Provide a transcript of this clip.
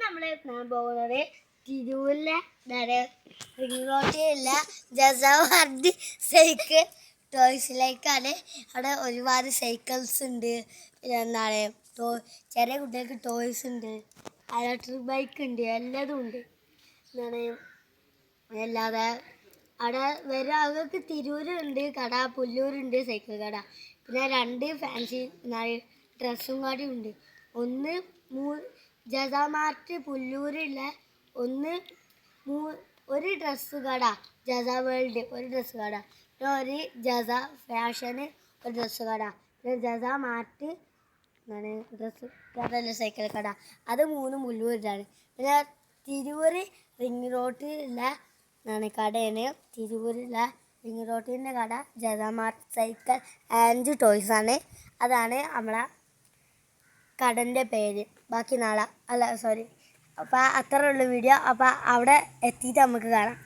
നമ്മൾ പോകുന്നത് തിരൂരിലെ റിംഗ് റോഡിലുള്ള ജസാവാർഡ് സൈക്കിൾ ടോയ്സിലേക്കാണ്. അവിടെ ഒരുപാട് സൈക്കിൾസ് ഉണ്ട്. എന്താണ് ചെറിയ കുട്ടികൾക്ക് ടോയ്സ് ഉണ്ട്, ഇലക്ട്രിക് ബൈക്ക് ഉണ്ട്, എല്ലാതും ഉണ്ട്. എന്താണ് അല്ലാതെ അവിടെ അവർക്ക് തിരൂരുണ്ട് കട, പുല്ലൂരുണ്ട് സൈക്കിൾ കട, പിന്നെ 2 ഫാൻസി ഡ്രസ്സും കൂടി ഉണ്ട്. ഒന്ന് ജസാമാർട്ട് പുല്ലൂരുള്ള ഒരു ഡ്രസ്സ് കട, ജസ വേൾഡ് ഒരു ഡ്രസ്സ് കട, പിന്നെ ഒരു ജസ ഫാഷന് ഒരു ഡ്രസ്സ് കട, പിന്നെ ജസ മാർട്ട് ഡ്രസ്സ് കട സൈക്കിൾ കട. അത് 3 മുല്ലൂരിലാണ്. പിന്നെ തിരൂര് റിംഗ് റോഡിലുള്ള കടയാണ്. തിരൂരിലുള്ള റിംഗ് റോഡിൻ്റെ കട ജസാമാർട്ട് സൈക്കിൾ ആൻഡ് ടോയ്സ് ആണ്. അതാണ് നമ്മളെ കടൻ്റെ പേര്. ബാക്കി നാളെ അപ്പോൾ അത്രേ ഉള്ളൂ വീഡിയോ. അപ്പോൾ അവിടെ എത്തിയിട്ട് നമുക്ക് കാണാം.